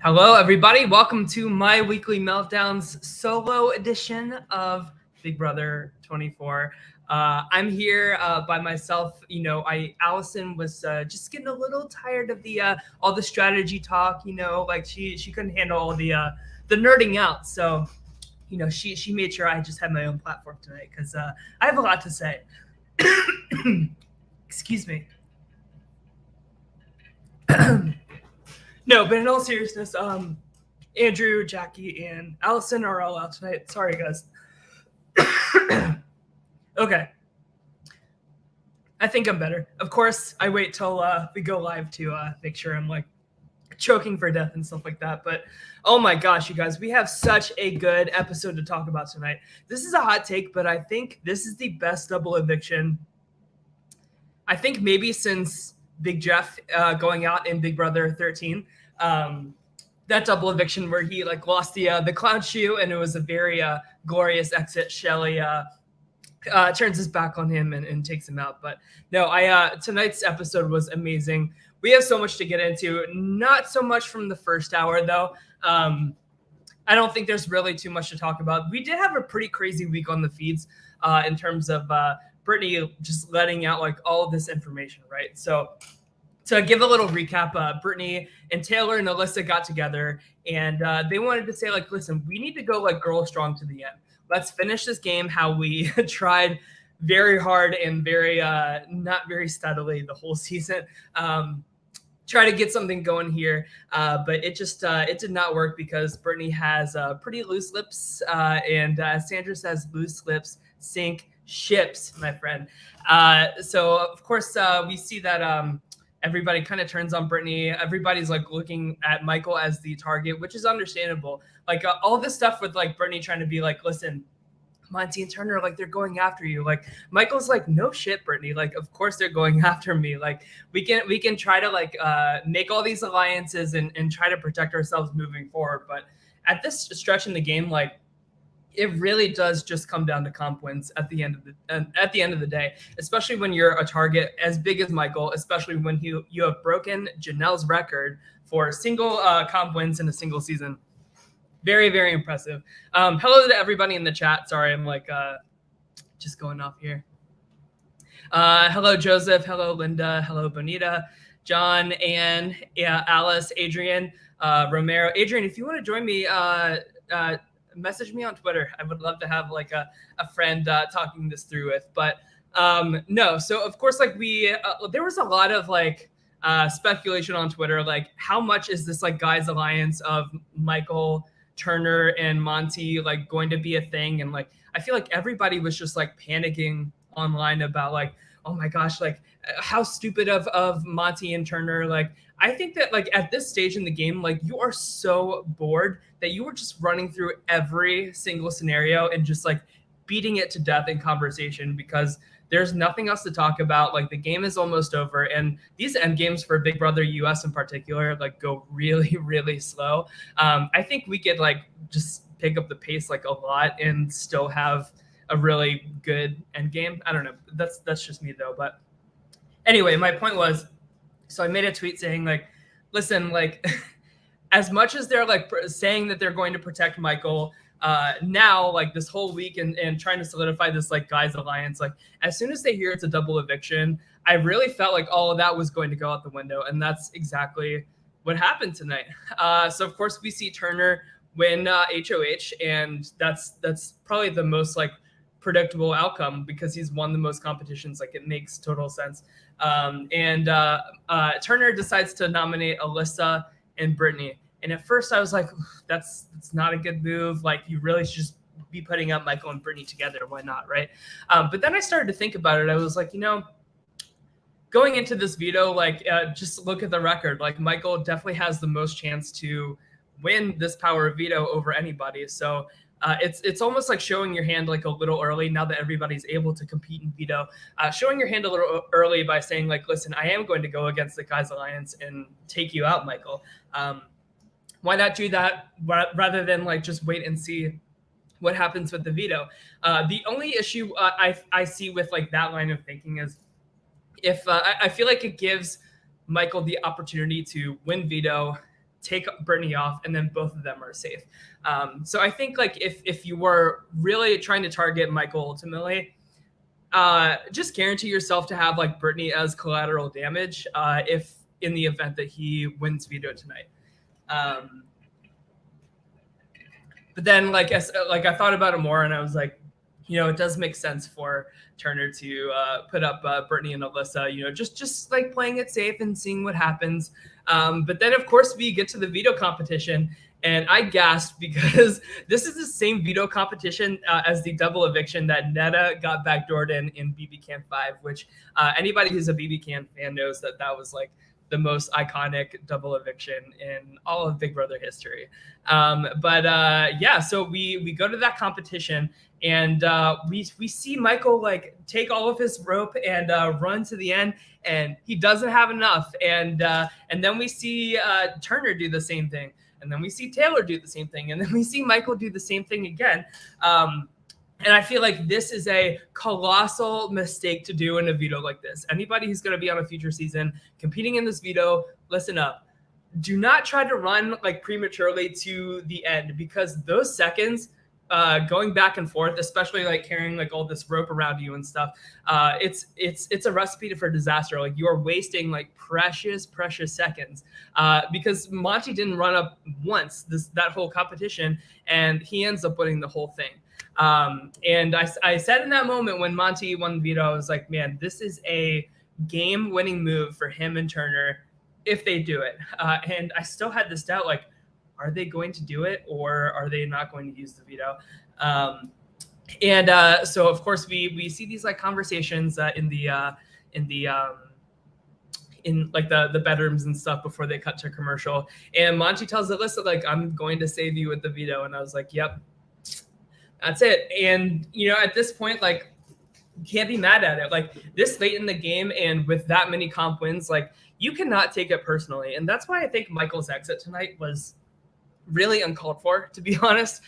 Hello, everybody. Welcome to my weekly meltdowns solo edition of Big Brother 24. I'm here by myself. Allison was just getting a little tired of the all the strategy talk. Like she couldn't handle all the nerding out. So she made sure I just had my own platform tonight because I have a lot to say. Excuse me. No, but in all seriousness, Andrew, Jackie, and Allison are all out tonight. Sorry, guys. Okay. I think I'm better. Of course, I wait till we go live to make sure I'm like choking for death and stuff like that. But oh my gosh, you guys, we have such a good episode to talk about tonight. This is a hot take, but I think this is the best double eviction. I think maybe since Big Jeff going out in Big Brother 13. That double eviction where he like lost the clown shoe and it was a very glorious exit. Shelly turns his back on him and takes him out. But no, tonight's episode was amazing. We have so much to get into. Not so much from the first hour though. I don't think there's really too much to talk about. We did have a pretty crazy week on the feeds in terms of Brittany just letting out like all of this information, right? So to give a little recap, Brittany and Taylor and Alyssa got together and they wanted to say like, listen, we need to go like girl strong to the end. Let's finish this game how we tried very hard and very not very steadily the whole season. Try to get something going here, but it just it did not work because Brittany has pretty loose lips, and Sandra says loose lips sink ships, my friend. So of course we see that everybody kind of turns on Brittany. Everybody's like looking at Michael as the target, which is understandable. Like all this stuff with like Brittany trying to be like, listen, Monty and Turner, like they're going after you. Like Michael's like, no shit, Brittany. Like, of course they're going after me. Like we can try to like make all these alliances and try to protect ourselves moving forward. But at this stretch in the game, like it really does just come down to comp wins at the end of the day, especially when you're a target as big as Michael, especially when you have broken Janelle's record for single comp wins in a single season. Very, very impressive. Hello to everybody in the chat. Sorry, I'm like just going off here. Hello, Joseph. Hello, Linda. Hello, Bonita, John, Ann, Alice, Adrian, Romero. Adrian, if you want to join me, message me on Twitter. I would love to have like a friend talking this through with. But no, so of course, like there was a lot of like speculation on Twitter, like how much is this like guys alliance of Michael, Turner, and Monty like going to be a thing? And like I feel like everybody was just like panicking online about like, oh my gosh, like how stupid of Monty and Turner. Like I think that like at this stage in the game, like you are so bored that you were just running through every single scenario and just like beating it to death in conversation because there's nothing else to talk about. Like the game is almost over, and these end games for Big Brother US in particular like go really, really slow. I think we could like just pick up the pace like a lot and still have a really good end game. I don't know. That's just me though. But anyway, my point was, so I made a tweet saying like, listen, like as much as they're like saying that they're going to protect Michael now, like this whole week and trying to solidify this like guys alliance, like as soon as they hear it's a double eviction, I really felt like all of that was going to go out the window. And that's exactly what happened tonight. So of course we see Turner win HOH, and that's probably the most like predictable outcome because he's won the most competitions. Like it makes total sense. And Turner decides to nominate Alyssa and Brittany. And at first I was like, that's not a good move. Like you really should just be putting up Michael and Brittany together. Why not? Right. But then I started to think about it. I was like, going into this veto, like just look at the record. Like Michael definitely has the most chance to win this power of veto over anybody. So it's almost like showing your hand like a little early now that everybody's able to compete in veto. Showing your hand a little early by saying like, listen, I am going to go against the guys alliance and take you out, Michael. Why not do that rather than like just wait and see what happens with the veto? The only issue I see with like that line of thinking is if I feel like it gives Michael the opportunity to win veto take Brittany off, and then both of them are safe. So I think like if you were really trying to target Michael ultimately, just guarantee yourself to have like Brittany as collateral damage if in the event that he wins veto tonight. But then like I thought about it more, and I was like, it does make sense for Turner to put up Brittany and Alyssa, just like playing it safe and seeing what happens. But then, of course, we get to the veto competition, and I gasped because this is the same veto competition as the double eviction that Netta got backdoored in BB Can 5, which anybody who's a BB Can fan knows that was like the most iconic double eviction in all of Big Brother history. So we go to that competition, and we see Michael like take all of his rope and run to the end, and he doesn't have enough. And then we see Turner do the same thing, and then we see Taylor do the same thing, and then we see Michael do the same thing again. And I feel like this is a colossal mistake to do in a veto like this. Anybody who's going to be on a future season competing in this veto, listen up. Do not try to run like prematurely to the end, because those seconds going back and forth, especially like carrying like all this rope around you and stuff, it's a recipe for disaster. Like you are wasting like precious seconds because Monty didn't run up once that whole competition, and he ends up winning the whole thing. And I said in that moment when Monty won the veto, I was like, man, this is a game-winning move for him and Turner if they do it. And I still had this doubt, like, are they going to do it, or are they not going to use the veto? So of course we see these like conversations in like the bedrooms and stuff before they cut to commercial. And Monty tells Alyssa, like, I'm going to save you with the veto. And I was like, yep, that's it. And, at this point, like, can't be mad at it. Like, this late in the game and with that many comp wins, like, you cannot take it personally. And that's why I think Michael's exit tonight was really uncalled for, to be honest.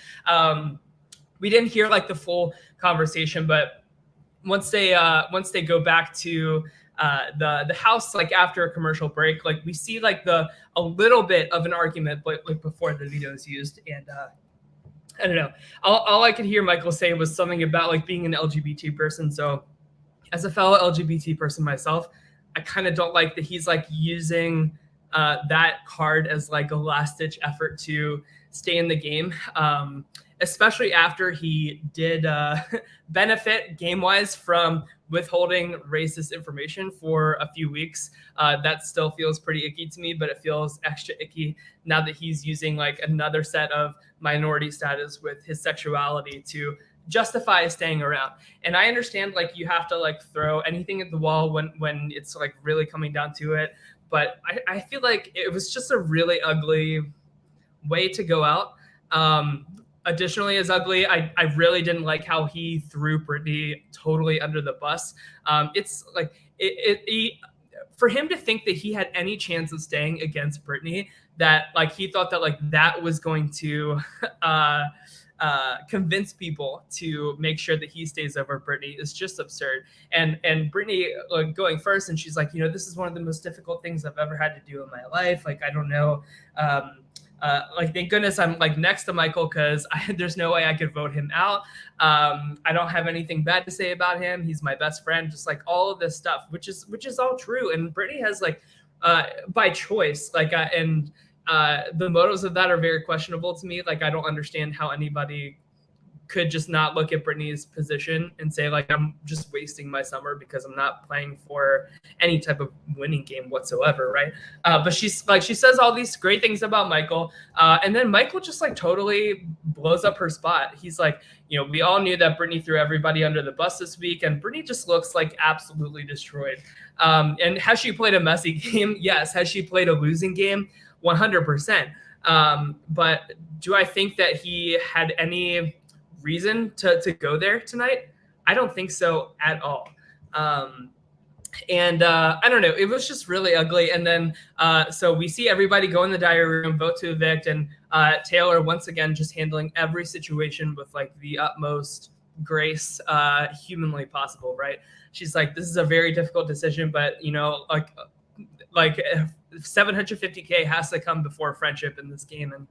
We didn't hear, like, the full conversation, but once they go back to the house, like, after a commercial break, like, we see, like, a little bit of an argument, but, like, before the veto is used. And I don't know. All I could hear Michael say was something about like being an LGBT person. So as a fellow LGBT person myself, I kind of don't like that he's like using that card as like a last ditch effort to stay in the game. Especially after he did benefit game-wise from withholding racist information for a few weeks. That still feels pretty icky to me, but it feels extra icky now that he's using like another set of minority status with his sexuality to justify staying around. And I understand like you have to like throw anything at the wall when it's like really coming down to it. But I feel like it was just a really ugly way to go out. Additionally, as ugly, I really didn't like how he threw Brittany totally under the bus. It's like for him to think that he had any chance of staying against Brittany, that like he thought that like that was going to convince people to make sure that he stays over Brittany is just absurd. And Brittany going first, and she's like, this is one of the most difficult things I've ever had to do in my life. Like, I don't know. Like, thank goodness I'm like next to Michael, because there's no way I could vote him out. I don't have anything bad to say about him. He's my best friend. Just like all of this stuff, which is all true. And Brittany has like by choice, like and the motives of that are very questionable to me. Like, I don't understand how anybody could just not look at Brittany's position and say like, I'm just wasting my summer because I'm not playing for any type of winning game whatsoever, right? But she's like, she says all these great things about Michael, and then Michael just like totally blows up her spot. He's like, we all knew that Brittany threw everybody under the bus this week, and Brittany just looks like absolutely destroyed. And has she played a messy game? Yes. Has she played a losing game? 100%. But do I think that he had any reason to go there tonight? I don't think so at all. I don't know. It was just really ugly. And then so we see everybody go in the diary room, vote to evict, and Taylor once again just handling every situation with like the utmost grace humanly possible, right? She's like, this is a very difficult decision, but like like 750K has to come before friendship in this game, and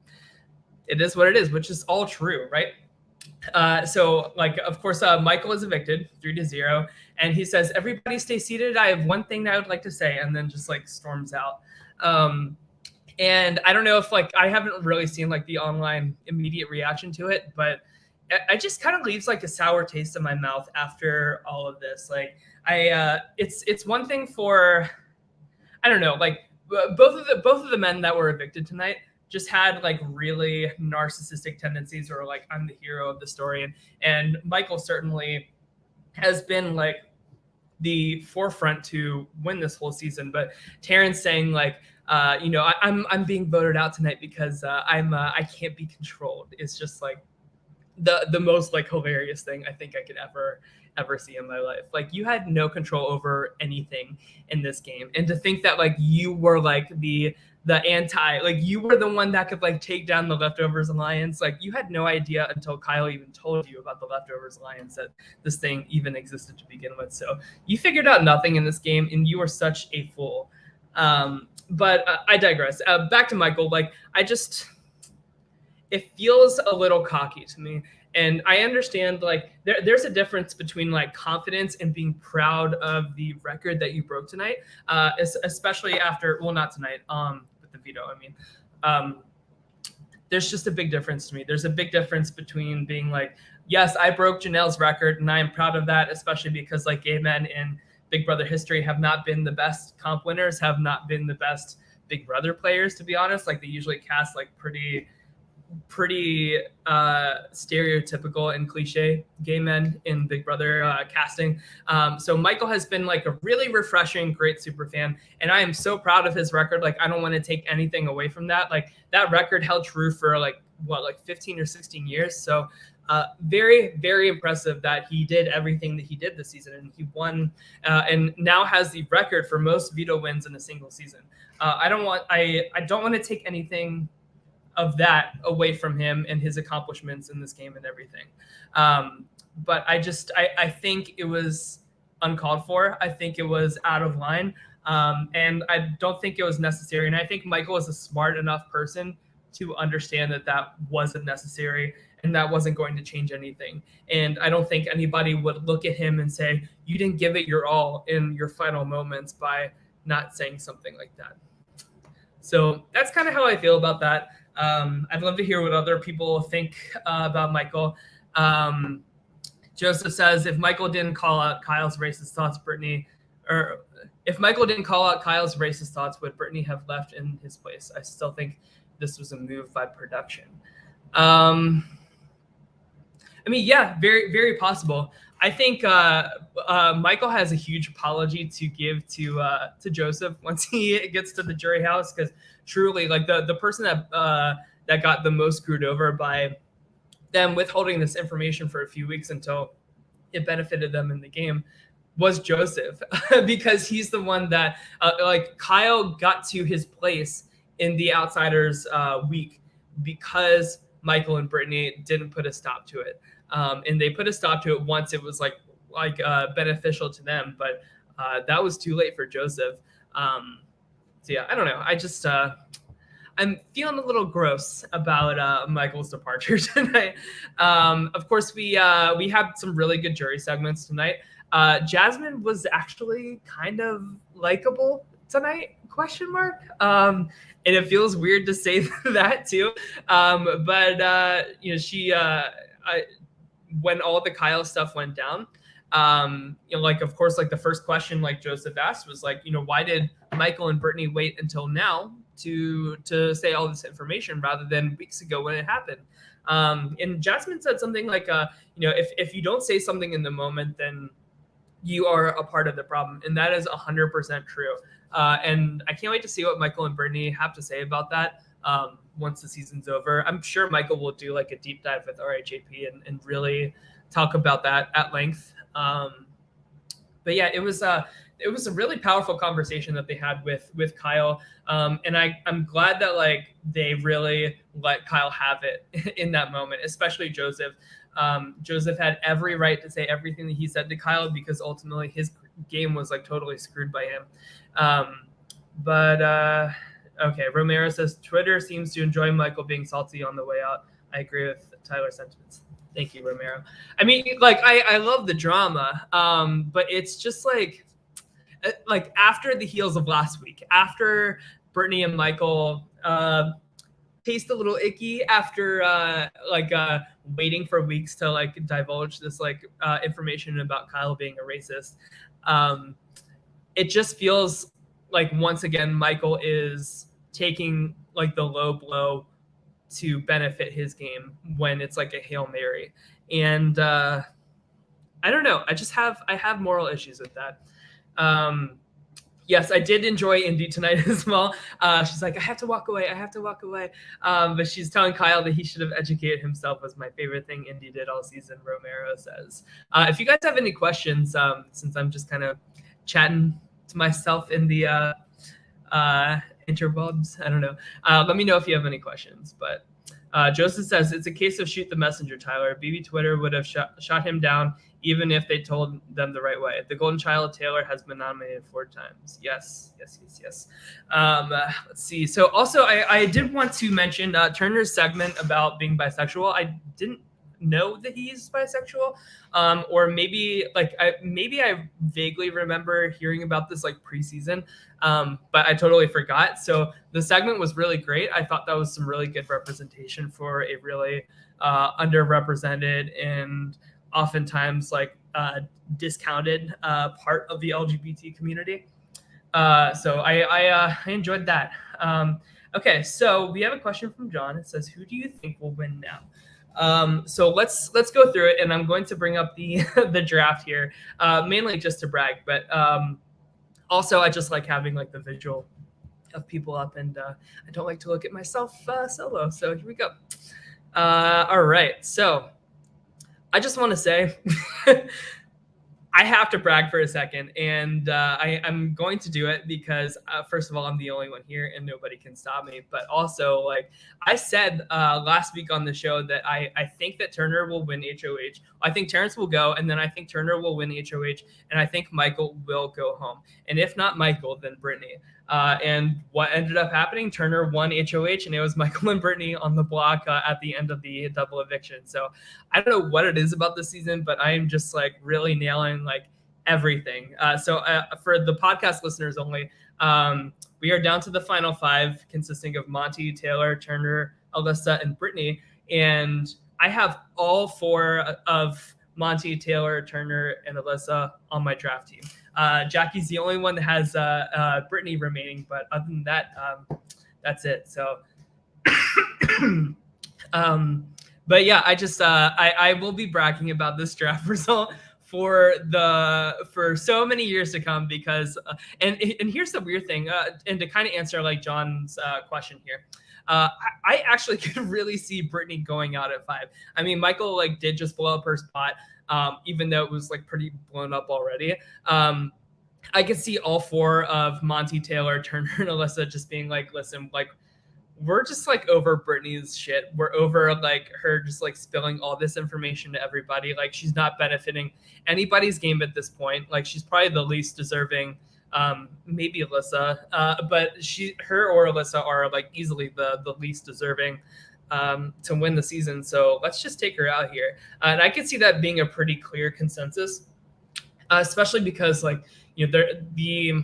it is what it is, which is all true, right? So like, of course, Michael is evicted 3-0, and he says, "Everybody stay seated. I have one thing that I would like to say," and then just like storms out. And I don't know if like, I haven't really seen like the online immediate reaction to it, but I just kind of leaves like a sour taste in my mouth after all of this. Like it's one thing for, I don't know, like both of the men that were evicted tonight just had like really narcissistic tendencies, or like, I'm the hero of the story. And Michael certainly has been like the forefront to win this whole season. But Terrence saying like, I'm being voted out tonight because I can't be controlled. It's just like the most like hilarious thing I think I could ever see in my life. Like, you had no control over anything in this game, and to think that like you were like the anti, like you were the one that could like take down the Leftovers Alliance. Like, you had no idea until Kyle even told you about the Leftovers Alliance that this thing even existed to begin with. So you figured out nothing in this game, and you are such a fool. But I digress. Back to Michael. Like, it feels a little cocky to me. And I understand like there's a difference between like confidence and being proud of the record that you broke tonight, especially after, well, not tonight, with the veto. I mean, there's just a big difference to me. There's a big difference between being like, yes, I broke Janelle's record and I am proud of that, especially because like gay men in Big Brother history have not been the best comp winners, have not been the best Big Brother players, to be honest. Like, they usually cast like pretty stereotypical and cliche gay men in Big Brother casting. So Michael has been like a really refreshing, great super fan, and I am so proud of his record. Like, I don't want to take anything away from that. Like, that record held true for like 15 or 16 years. So very, very impressive that he did everything that he did this season, and he won and now has the record for most veto wins in a single season. I don't want to take anything of that away from him and his accomplishments in this game and everything. But I think it was uncalled for. I think it was out of line. And I don't think it was necessary. And I think Michael is a smart enough person to understand that that wasn't necessary and that wasn't going to change anything. And I don't think anybody would look at him and say, you didn't give it your all in your final moments by not saying something like that. So that's kind of how I feel about that. I'd love to hear what other people think about Michael. Joseph says, if Michael didn't call out Kyle's racist thoughts, if Michael didn't call out Kyle's racist thoughts, would Brittany have left in his place? I still think this was a move by production. I mean, yeah, very, very possible. I think Michael has a huge apology to give to Joseph once he gets to the jury house, because truly, like the person that got the most screwed over by them withholding this information for a few weeks until it benefited them in the game was Joseph, because he's the one that like Kyle got to his place in the Outsiders week because Michael and Brittany didn't put a stop to it. And they put a stop to it once it was like beneficial to them, but that was too late for Joseph. So yeah, I don't know. I just I'm feeling a little gross about Michael's departure tonight. Of course, we had some really good jury segments tonight. Jasmine was actually kind of likable tonight? ? And it feels weird to say that too. But she when all the Kyle stuff went down, like, of course, like the first question like Joseph asked was like, why did Michael and Brittany wait until now to say all this information rather than weeks ago when it happened? And Jasmine said something like, if you don't say something in the moment, then you are a part of the problem. And that is 100% true. And I can't wait to see what Michael and Brittany have to say about that once the season's over. I'm sure Michael will do like a deep dive with RHAP and really talk about that at length. But yeah, it was a really powerful conversation that they had with Kyle. And I'm glad that like they really let Kyle have it in that moment, especially Joseph. Joseph had every right to say everything that he said to Kyle because ultimately his game was like totally screwed by him. But okay, Romero says Twitter seems to enjoy Michael being salty on the way out. I agree with Tyler's sentiments. Thank you, Romero. I mean, like I love the drama, but it's just like after the heels of last week, after Brittany and Michael taste a little icky after waiting for weeks to like divulge this information about Kyle being a racist. It just feels like once again Michael is taking like the low blow to benefit his game when it's like a Hail Mary. And I don't know. I have moral issues with that. Yes, I did enjoy Indy tonight as well. She's like, I have to walk away. But she's telling Kyle that he should have educated himself was my favorite thing Indy did all season, Romero says. If you guys have any questions, since I'm just kind of chatting to myself in the interbubs, I don't know. Let me know if you have any questions. But Joseph says, it's a case of shoot the messenger, Tyler. BB Twitter would have shot him down even if they told them the right way. The Golden Child Taylor has been nominated 4 times. Yes. Let's see. So also, I did want to mention Turner's segment about being bisexual. I didn't know that he's bisexual, or maybe I vaguely remember hearing about this like preseason, but I totally forgot. So the segment was really great. I thought that was some really good representation for a really underrepresented and oftentimes discounted part of the LGBT community. So I enjoyed that. Okay, so we have a question from John. It says, who do you think will win now? So let's go through it, and I'm going to bring up the the draft here, mainly just to brag, but also I just like having like the visual of people up, and I don't like to look at myself solo. So here we go. All right, so I just want to say I have to brag for a second, and I'm going to do it because, first of all, I'm the only one here and nobody can stop me. But also, like I said last week on the show, that I think that Turner will win HOH. I think Terrence will go, and then I think Turner will win HOH, and I think Michael will go home. And if not Michael, then Brittany. And what ended up happening, Turner won HOH, and it was Michael and Brittany on the block at the end of the double eviction. So I don't know what it is about this season, but I am just like really nailing like everything. So for the podcast listeners only, we are down to the final 5, consisting of Monty, Taylor, Turner, Alyssa, and Brittany. And I have all 4 of Monty, Taylor, Turner, and Alyssa on my draft team. Jackie's the only one that has Brittany remaining, but other than that, that's it. So, but yeah, I just I will be bragging about this draft result for so many years to come, because and here's the weird thing, and to kind of answer like John's question here. I actually could really see Brittany going out at 5. I mean, Michael like did just blow up her spot, even though it was like pretty blown up already. I could see all 4 of Monty, Taylor, Turner, and Alyssa just being like, listen, like we're just like over Brittany's shit. We're over like her just like spilling all this information to everybody. Like she's not benefiting anybody's game at this point. Like she's probably the least deserving. Maybe Alyssa, but her or Alyssa are like easily the least deserving to win the season. So let's just take her out here. And I could see that being a pretty clear consensus, especially because like, you know, the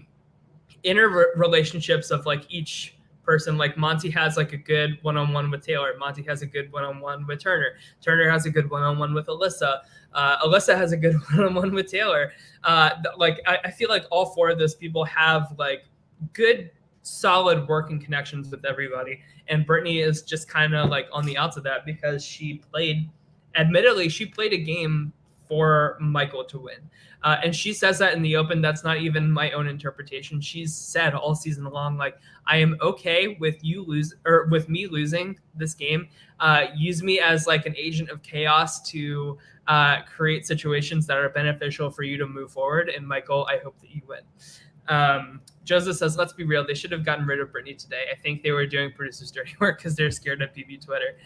inner relationships of like each person, like Monty has like a good one-on-one with Taylor. Monty has a good one-on-one with Turner. Turner has a good one-on-one with Alyssa. Alyssa has a good one-on-one with Taylor. I feel like all 4 of those people have like good, solid working connections with everybody. And Brittany is just kind of like on the outs of that because she played a game for Michael to win. And she says that in the open. That's not even my own interpretation. She's said all season long, like, I am okay with with me losing this game. Use me as like an agent of chaos to create situations that are beneficial for you to move forward. And Michael, I hope that you win. Joseph says, let's be real. They should have gotten rid of Brittany today. I think they were doing producers' dirty work because they're scared of PB Twitter.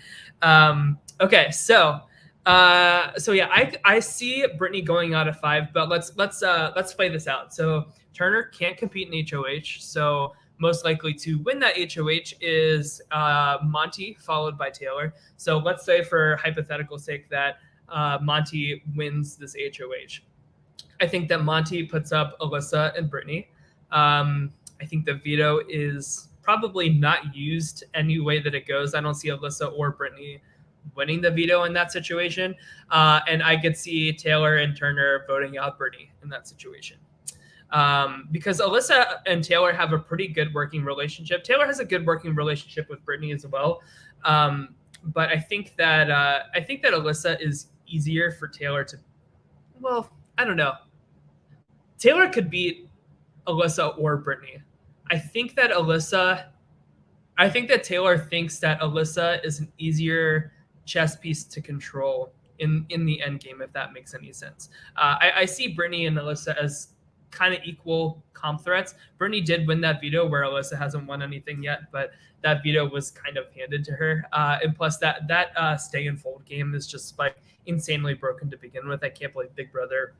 Okay, so yeah, I see Brittany going out of 5, but let's play this out. So Turner can't compete in HOH. So most likely to win that HOH is Monty, followed by Taylor. So let's say, for hypothetical sake, that Monty wins this HOH. I think that Monty puts up Alyssa and Brittany. I think the veto is probably not used any way that it goes. I don't see Alyssa or Brittany winning the veto in that situation. And I could see Taylor and Turner voting out Brittany in that situation. Because Alyssa and Taylor have a pretty good working relationship. Taylor has a good working relationship with Brittany as well. But I think that Alyssa is easier for Taylor to, well, I don't know. Taylor could beat Alyssa or Brittany. I think that Taylor thinks that Alyssa is an easier chess piece to control in the end game, if that makes any sense. I see Brittany and Alyssa as kind of equal comp threats. Brittany did win that veto where Alyssa hasn't won anything yet, but that veto was kind of handed to her. And plus that stay and fold game is just like insanely broken to begin with. I can't believe Big Brother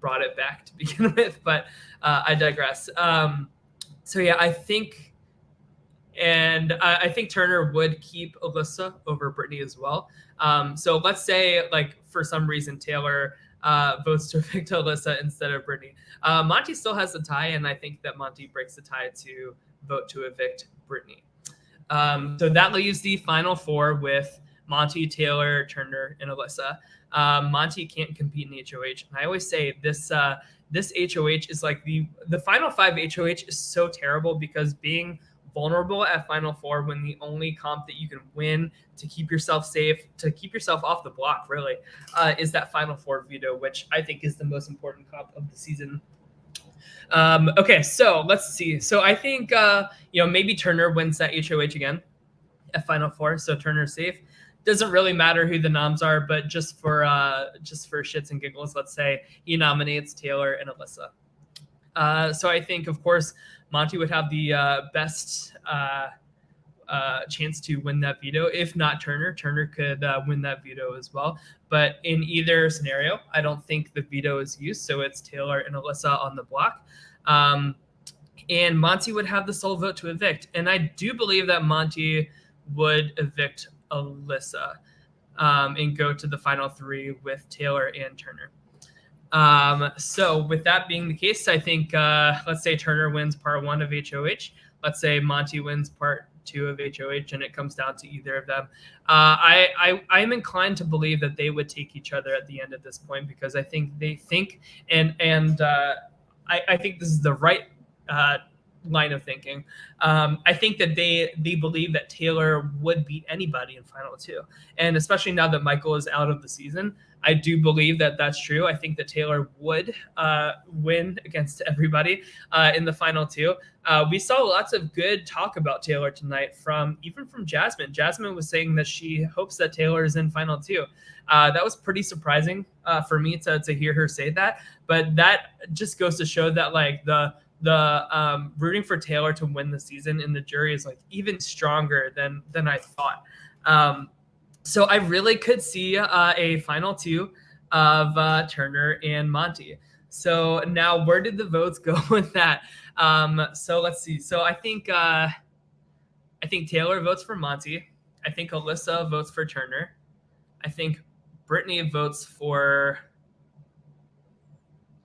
brought it back to begin with, but I digress. So yeah, I think Turner would keep Alyssa over Brittany as well. So let's say, like, for some reason Taylor votes to evict Alyssa instead of Brittany. Monty still has the tie, and I think that Monty breaks the tie to vote to evict Brittany. So that leaves the final four with Monty, Taylor, Turner, and Alyssa. Monty can't compete in HOH, and I always say this HOH is like the final five HOH is so terrible because being vulnerable at Final Four when the only comp that you can win to keep yourself safe, to keep yourself off the block, really, is that Final Four veto, which I think is the most important comp of the season. Okay, so let's see. So I think maybe Turner wins that HOH again at Final Four, so Turner's safe. Doesn't really matter who the noms are, but just for shits and giggles, let's say he nominates Taylor and Alyssa. So I think, of course, Monty would have the best chance to win that veto. If not Turner, Turner could win that veto as well. But in either scenario, I don't think the veto is used. So it's Taylor and Alyssa on the block. And Monty would have the sole vote to evict. And I do believe that Monty would evict Alyssa and go to the final three with Taylor and Turner. So with that being the case, I think let's say Turner wins part one of HOH. Let's say Monty wins part two of HOH, and it comes down to either of them. I'm inclined to believe that they would take each other at the end at this point, because I think they think, and I think this is the right line of thinking. I think that they believe that Taylor would beat anybody in final two, and especially now that Michael is out of the season, I do believe that that's true. I think that Taylor would win against everybody in the final two. We saw lots of good talk about Taylor tonight even from Jasmine. Jasmine was saying that she hopes that Taylor is in final two. That was pretty surprising for me to hear her say that, but that just goes to show that like the rooting for Taylor to win the season in the jury is like even stronger than I thought. So I really could see a final two of Turner and Monty. So now where did the votes go with that? So let's see. So I think Taylor votes for Monty. I think Alyssa votes for Turner. I think Brittany votes for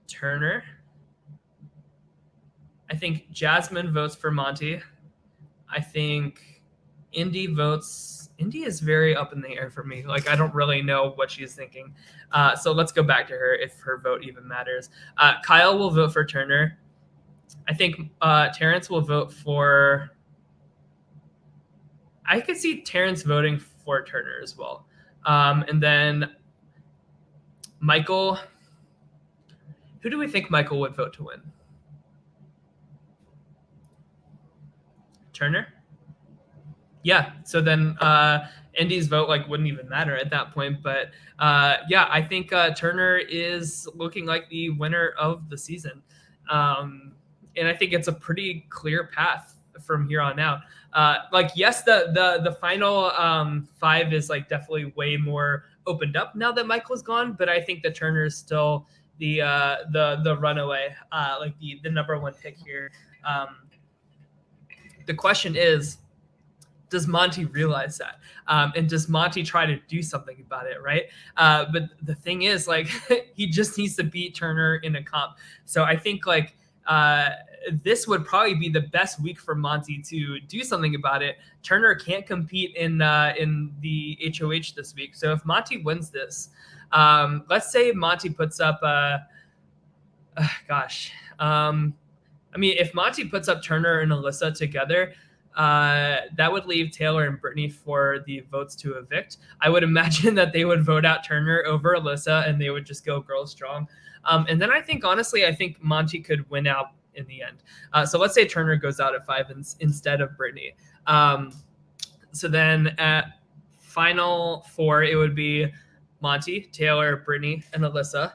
Turner. I think Jasmine votes for Monty. I think Indy is very up in the air for me. Like, I don't really know what she's thinking. So let's go back to her if her vote even matters. Kyle will vote for Turner. I think Terrence will vote for... I could see Terrence voting for Turner as well. And then Michael... Who do we think Michael would vote to win? Turner? Yeah, so then Indy's vote wouldn't even matter at that point. But yeah, I think Turner is looking like the winner of the season. And I think it's a pretty clear path from here on out. Yes, the final five is definitely way more opened up now that Michael's gone, but I think that Turner is still the runaway, the number one pick here. The question is, does Monty realize that? And does Monty try to do something about it, right? But the thing is, like, he just needs to beat Turner in a comp. So I think, like, this would probably be the best week for Monty to do something about it. Turner can't compete in the HOH this week. So if Monty wins this, let's say Monty puts up, I mean, if Monty puts up Turner and Alyssa together, that would leave Taylor and Brittany for the votes to evict. I would imagine that they would vote out Turner over Alyssa, and they would just go girls strong. And then I think, honestly, Monty could win out in the end. So let's say Turner goes out at 5 instead of Brittany. So then at final 4, it would be Monty, Taylor, Brittany, and Alyssa.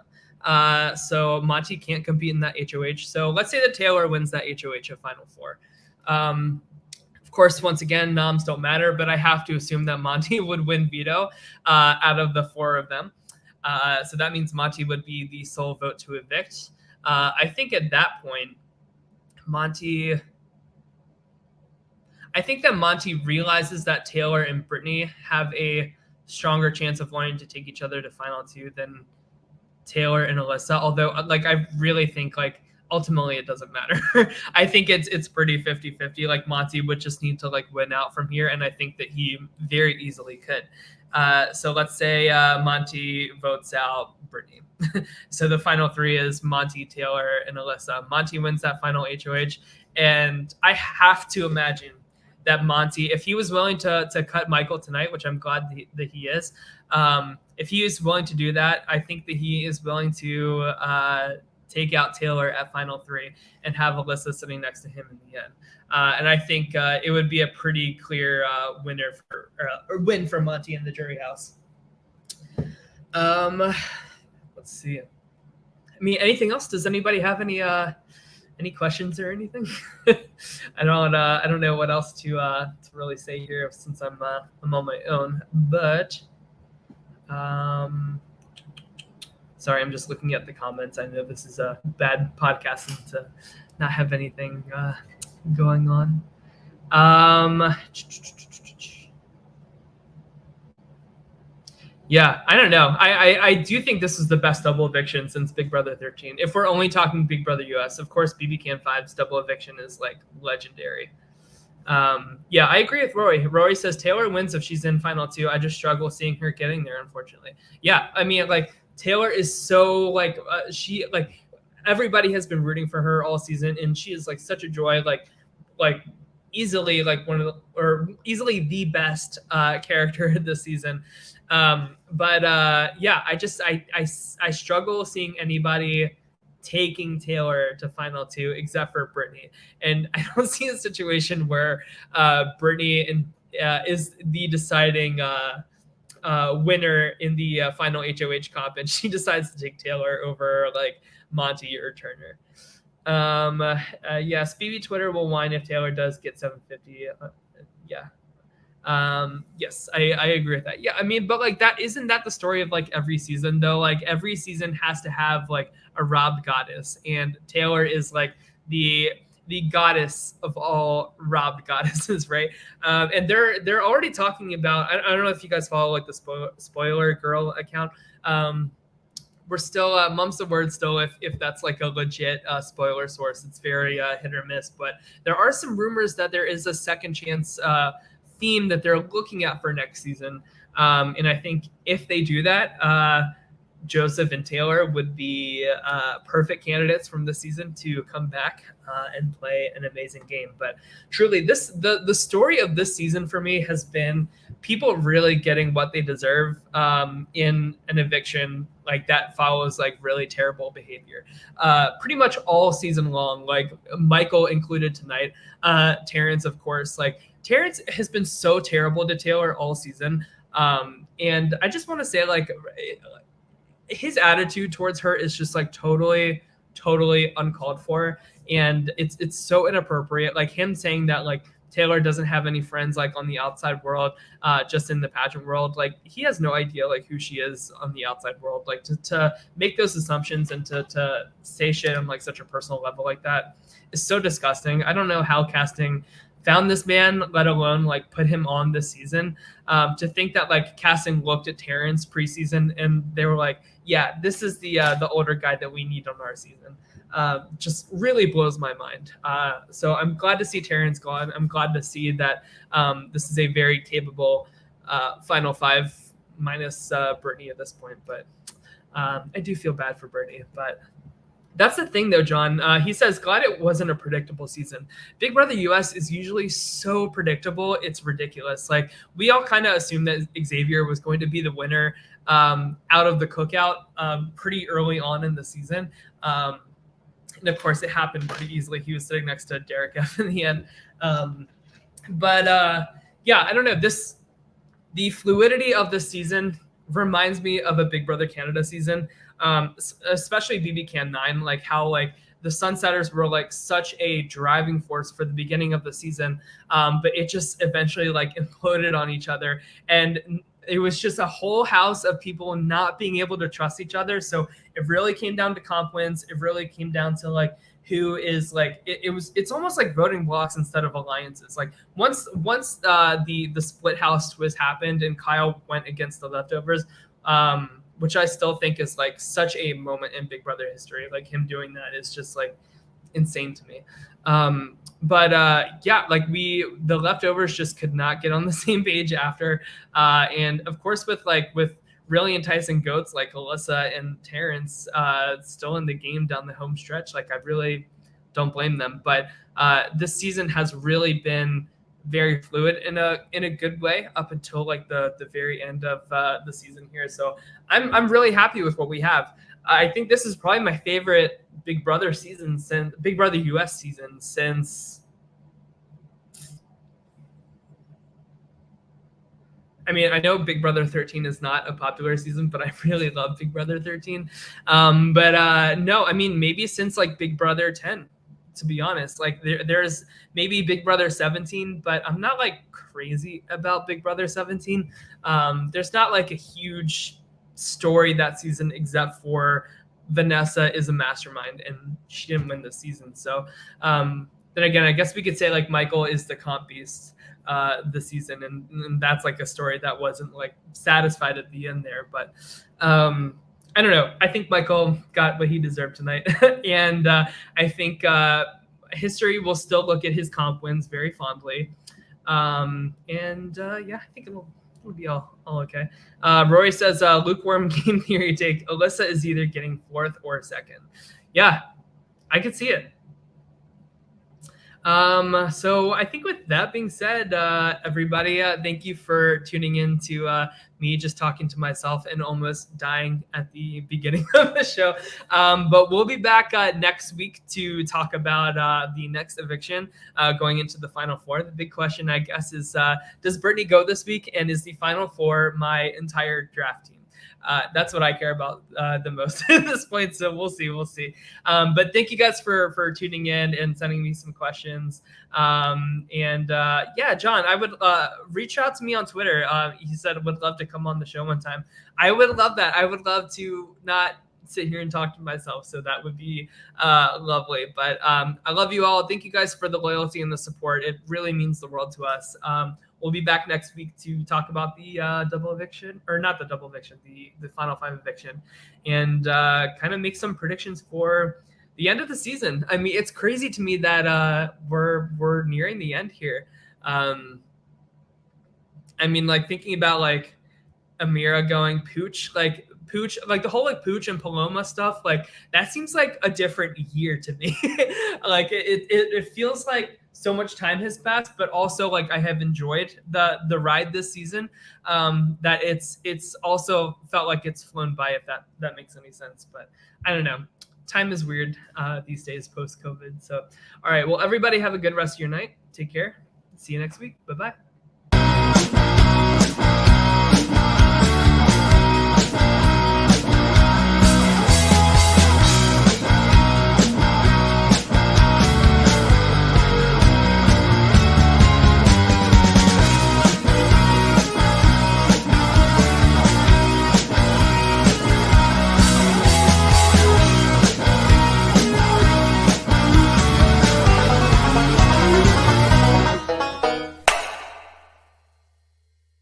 So Monty can't compete in that HOH. So let's say that Taylor wins that HOH at final 4. Of course, once again, noms don't matter, but I have to assume that Monty would win Veto out of the 4 of them. So that means Monty would be the sole vote to evict. I think at that point, I think that Monty realizes that Taylor and Brittany have a stronger chance of wanting to take each other to final 2 than Taylor and Alyssa. Although, like, I really think, like, ultimately it doesn't matter. I think it's pretty 50-50. Like, Monty would just need to, like, win out from here, and I think that he very easily could. So let's say Monty votes out Brittany. So the final 3 is Monty, Taylor, and Alyssa. Monty wins that final HOH, and I have to imagine that Monty, if he was willing to cut Michael tonight, which I'm glad that he is, if he is willing to do that, I think that he is willing to take out Taylor at final 3 and have Alyssa sitting next to him in the end. And I think it would be a pretty clear win for Monty in the jury house. Let's see. I mean, anything else? Does anybody have any questions or anything? I don't know what else to really say here since I'm on my own. But sorry, I'm just looking at the comments. I know this is a bad podcast to not have anything going on. Yeah, I don't know. I do think this is the best double eviction since Big Brother 13. If we're only talking Big Brother US, of course, BB Can 5's double eviction is, like, legendary. Yeah, I agree with Rory. Rory says Taylor wins if she's in final 2. I just struggle seeing her getting there, unfortunately. Yeah, I mean, like, Taylor is so, like, she, like, everybody has been rooting for her all season, and she is, like, such a joy, like easily, like, easily the best character this season. But yeah, I struggle seeing anybody taking Taylor to final 2 except for Brittany, and I don't see a situation where Brittany is the deciding winner in the final HOH comp, and she decides to take Taylor over, like, Monty or Turner. Yes, BB Twitter will whine if Taylor does get 750. Yeah. Yes, I agree with that. Yeah, I mean, but, like, isn't that the story of, like, every season though? Like, every season has to have, like, a robbed goddess, and Taylor is, like, the goddess of all robbed goddesses, right? And they're already talking about. I don't know if you guys follow, like, the spoiler girl account. We're still mum's the word still if that's, like, a legit spoiler source. It's very hit or miss, but there are some rumors that there is a second chance theme that they're looking at for next season. And I think if they do that, Joseph and Taylor would be perfect candidates from this season to come back and play an amazing game. But truly, the story of this season for me has been people really getting what they deserve in an eviction like that follows, like, really terrible behavior. Pretty much all season long, like, Michael included tonight, Terrence, of course. Like, Terrence has been so terrible to Taylor all season. And I just want to say, like, his attitude towards her is just, like, totally uncalled for. And it's so inappropriate. Like, him saying that, like, Taylor doesn't have any friends, like, on the outside world, just in the pageant world. Like, he has no idea, like, who she is on the outside world. Like, to make those assumptions and to say shit on, like, such a personal level like that is so disgusting. I don't know how casting found this man, let alone like put him on this season. To think that like casting looked at Terrence preseason and they were like, yeah, this is the older guy that we need on our season. Just really blows my mind. So I'm glad to see Terrence gone. I'm glad to see that this is a very capable final five minus Brittany at this point. But I do feel bad for Brittany. But that's the thing, though, John. He says, glad it wasn't a predictable season. Big Brother US is usually so predictable. It's ridiculous. Like, we all kind of assumed that Xavier was going to be the winner out of the cookout pretty early on in the season. And, of course, it happened pretty easily. He was sitting next to Derek F. in the end. Yeah, I don't know. The fluidity of this season reminds me of a Big Brother Canada season. Especially BB Can 9, like how like the Sunsetters were like such a driving force for the beginning of the season, but it just eventually like imploded on each other, and it was just a whole house of people not being able to trust each other. So it really came down to comp wins. It really came down to like who is like it's almost like voting blocks instead of alliances. Like once the split house twist happened and Kyle went against the leftovers, which I still think is like such a moment in Big Brother history. Like him doing that is just like insane to me. Yeah, like the leftovers just could not get on the same page after. And of course with really enticing goats like Alyssa and Terrence still in the game down the home stretch, like I really don't blame them. But this season has really been very fluid in a good way up until like the very end of the season here. So I'm really happy with what we have. I think this is probably my favorite Big Brother season since Big Brother US season since. I mean, I know Big Brother 13 is not a popular season, but I really love Big Brother 13. No, I mean, maybe since like Big Brother 10, to be honest. Like there's maybe Big Brother 17, but I'm not like crazy about Big Brother 17. There's not like a huge story that season except for Vanessa is a mastermind and she didn't win this season. So then again, I guess we could say like Michael is the comp beast this season, and that's like a story that wasn't like satisfied at the end there. But I don't know. I think Michael got what he deserved tonight. And I think history will still look at his comp wins very fondly. Yeah, I think it'll be all okay. Rory says, lukewarm game theory take. Alyssa is either getting fourth or second. Yeah, I could see it. So I think with that being said, everybody, thank you for tuning in to me just talking to myself and almost dying at the beginning of the show. But we'll be back next week to talk about the next eviction going into the Final Four. The big question, I guess, is does Brittany go this week? And is the Final Four my entire draft team? That's what I care about the most at this point. So we'll see. But thank you guys for tuning in and sending me some questions. Yeah, John, I would reach out to me on Twitter. He said would love to come on the show one time. I would love that. I would love to not sit here and talk to myself. So that would be lovely. But I love you all. Thank you guys for the loyalty and the support. It really means the world to us. We'll be back next week to talk about the double eviction, or not the double eviction, the Final Five eviction, and kind of make some predictions for the end of the season. I mean, it's crazy to me that we're nearing the end here. I mean, like thinking about like Amira going Pooch, like the whole like Pooch and Paloma stuff, like that seems like a different year to me. Like it feels like so much time has passed, but also like I have enjoyed the ride this season, that it's also felt like it's flown by, if that makes any sense. But I don't know. Time is weird these days post-COVID. So, all right. Well, everybody have a good rest of your night. Take care. See you next week. Bye-bye.